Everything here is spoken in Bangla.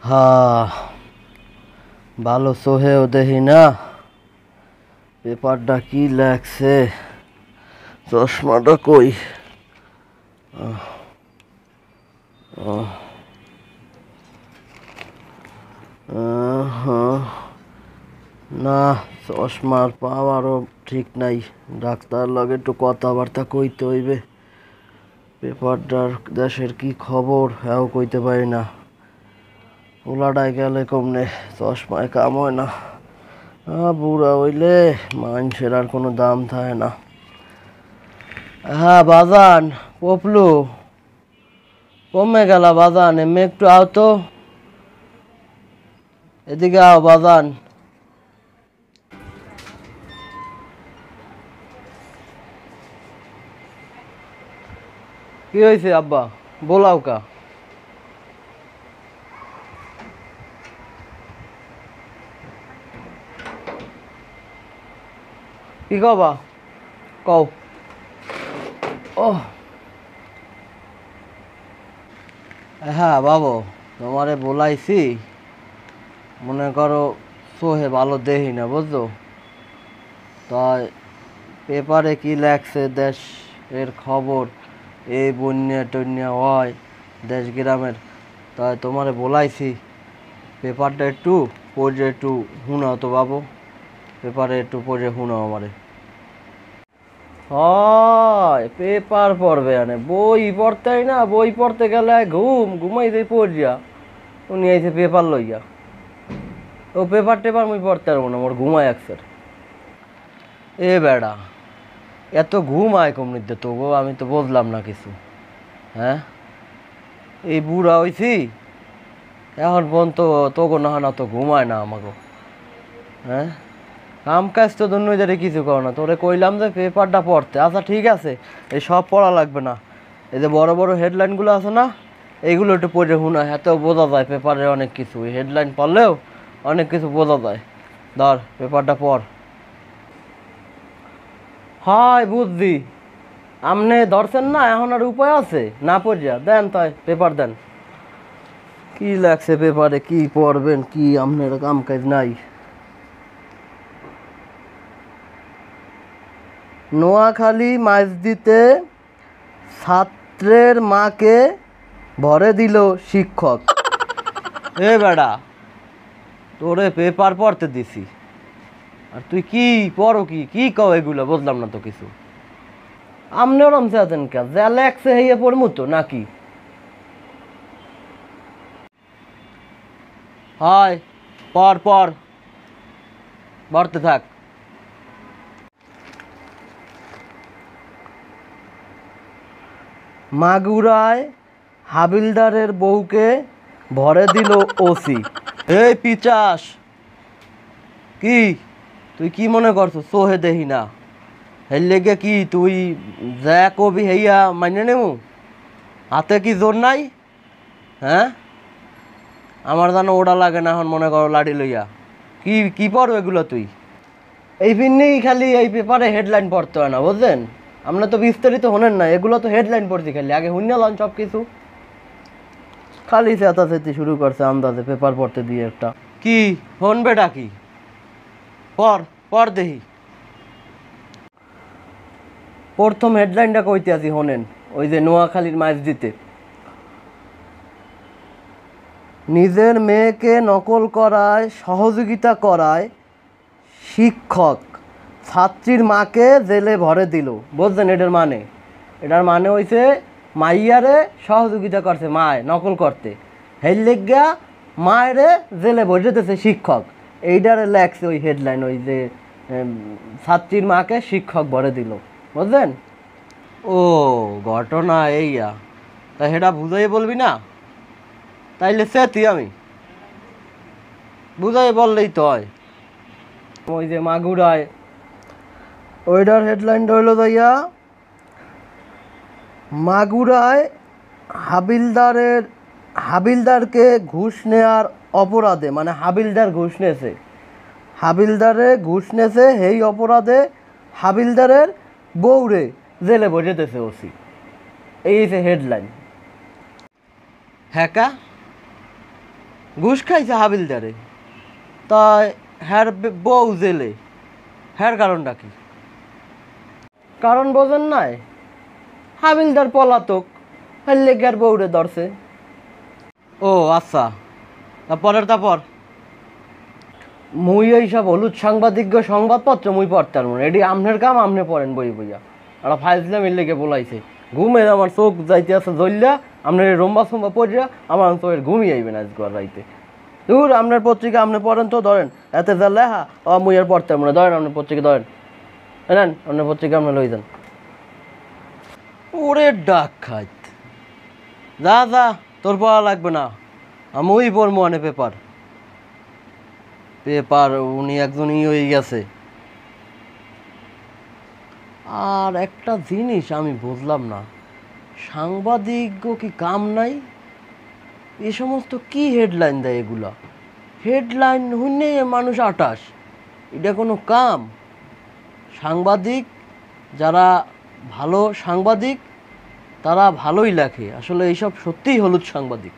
হ্যাঁ, ভালো চোহেও দেখি না। পেপারটা কি লেখছে, চশমাটা কই? না, চশমার পাওয়ারও ঠিক নাই। ডাক্তার লগে একটু কথাবার্তা কইতে হইবে। পেপারটার দেশের কি খবর হ্যাঁ কইতে পারি না। ওলাডায় গেলে কমনে, চশমায় কাম হয় না। বুড়া হইলে মানুষের আর কোনো দাম থাকে না। হ্যাঁ বাজান, পপলু কমে গেলা বাজান, এমনি একটু আও তো, এদিকে আও বাজান। কি হয়েছে আব্বা, বলাও কা? কি কবা কও? ও হ্যাঁ বাবু, তোমারে বলাইছি, মনে করো সোহে ভালো দেখি না বুঝছো। তাই পেপারে কি লেখছে দেশের খবর, এই বন্যা টন্যা হয় দেশ গ্রামের, তাই তোমারে বলাইছি পেপারটা একটু পড়ে একটু শুনাও তো বাবু। পেপারে একটু পড়ে শুনাও আমারে। হয় পেপার পড়বে, আনে বই পড়তেই না, বই পড়তে গেলে ঘুমাই যাই পড়িয়া, উনি আইছে পেপার লইয়া। ও পেপার টেপার মুই পড়তে পারবো না, মোর ঘুমায় একসের। এ বেড়া, এত ঘুম আয় কমনিতে তো গো, আমি তো বুঝলাম না কিছু। হ্যাঁ, এই বুড়া হইছি এখন পর্যন্ত তোগো না না তো ঘুমায় না আমাকে। হ্যাঁ, কাম কাজ তো দুনিয়ারে কিছু করো না, তোরে কইলাম যে পেপারটা পড়তে। আচ্ছা ঠিক আছে, এই সব পড়া লাগবে না, এই যে বড় বড় হেডলাইনগুলো আছে না, এইগুলো একটু পড়ে শোনা, এত বোঝা যায় পেপারে অনেক কিছু। এই হেডলাইন পড়লেও অনেক কিছু বোঝা যায়। ধর পেপারটা পড়। হয় বুঝছি, আপনি ধরছেন না, এখন আর উপায় আছে না পড়িয়া? দেন তাই পেপার দেন। কি লাগছে পেপারে, কি পড়বেন, কি আপনার কাম কাজ নাই? নোয়াখালী মাঝদিতে ছাত্রের মাকে ভরে দিল শিক্ষক। এ বেড়া, তোরে পেপার পড়তে দিছি, আর তুই কি পড়ো, কি কি কও এগুলো বুঝলাম না তো কিছু। আমনে ওরম চাচ্ছেন কে, যা লেখছে হইয়া পড়মু তো নাকি? হয় পড় পড়, পড়তে থাক। মাগুরায় হাবিলদারের বউকে ভরে দিল ওসি। এই পিচাস, কি তুই কি মনে করছো সোহে দেহি না? হের লেগে কি তুই যা কবি হেইয়া মাইনে নেবো? হাতে কি জোর নাই? হ্যাঁ, আমার জানো ওটা লাগে না, এখন মনে করো লাঠি লইয়া। কি কি পড়ো এগুলো তুই? এই পিন্নেই খালি এই পেপারে হেডলাইন পড়তে হয় না বুঝলেন? আমরা তো বিস্তারিত হনেন না, এগুলো তো হেডলাইন পড়ছি খালি, আগে হুইনালাম সব কিছু। খালি চেঁচাচেঁচি শুরু করছে আন্দাজে পেপার পড়তে দিয়ে একটা। কি হনবে ডাকি? পড় পড় দেহি। প্রথম হেডলাইনটা কইতে আছি হনেন, ওই যে নোয়াখালীর মাঝদিতে নিজের মেয়েকে নকল করায় সহযোগিতা করায় শিক্ষক ছাত্রীর মাকে জেলে ভরে দিল। বুঝছেন এটার মানে? এটার মানে হইছে মাইয়ারে সহযোগিতা করছে মায় নকল করতে, হের লেগা মায়েরে জেলে ভরে দিতেছে শিক্ষক। এইটারে লেখছে ওই হেডলাইন, ওই যে ছাত্রীর মাকে শিক্ষক ভরে দিল। বুঝলেন? ও ঘটনা এইয়া, তা সেটা বুঝাই বলবি না? তাইলে সেতি আমি বুঝাই বললেই তো হয়। ওই যে মাগুরায়, ওইটার হেডলাইনটা হইলো যাইয়া মাগুরায় হাবিলদারকে ঘুষ নেওয়ার অপরাধে, মানে হাবিলদার ঘুষ নেছে, হাবিলদারে ঘুষ নেছে, সেই অপরাধে হাবিলদারের বউরে জেলে বসেতেছে ওসি। এই যে হেডলাইন। হ্যাঁ কা ঘুষ খাইছে হাবিলদারে, তাই হ্যার বউ জেলে, হ্যার কারণটা কি? কারণ বোঝেন নাই? হাবিলদার পলাতক, হ্যার লেগে আর বউরে ধরছে। ও আচ্ছা, তারপর মুই এইসব হলুদ সাংবাদিক সংবাদপত্র মুই পড়তে পারবো না, এটি আমনের কাম, আমনে পড়েন বই বইয়া। আর ফাইজলাম এর লেগে বলাইছে, ঘুমে আমার চোখ যাইতে আছে জ্বললা, আপনার রম্বা সম্বা পড়িয়া আমার চোখের ঘুমিয়ে আইবেন আজকে আর রাইতে। দূর, আপনার পত্রিকা আপনি পড়েন তো, ধরেন এতে যা লেখা মুই আর পড়তে পারবো না, ধরেন আপনার পত্রিকা ধরেন, নেন আপনার পত্রিকা আপনি লই যান। ওরে ডাক খাইত, যা যা তোর পড়া লাগবে না, আমি ওই পড়বো অনেক পেপার। উনি একজন হয়ে গেছে। আর একটা জিনিস আমি বুঝলাম না, সাংবাদিক কি কাম নাই? এ সমস্ত কি হেডলাইন দেয় এগুলা? হেডলাইন হইনে মানুষ আটাশ, এটা কোনো কাম? সাংবাদিক যারা ভালো সাংবাদিক তারা ভালোই লেখে, আসলে এইসব সত্যিই হলুদ সাংবাদিক।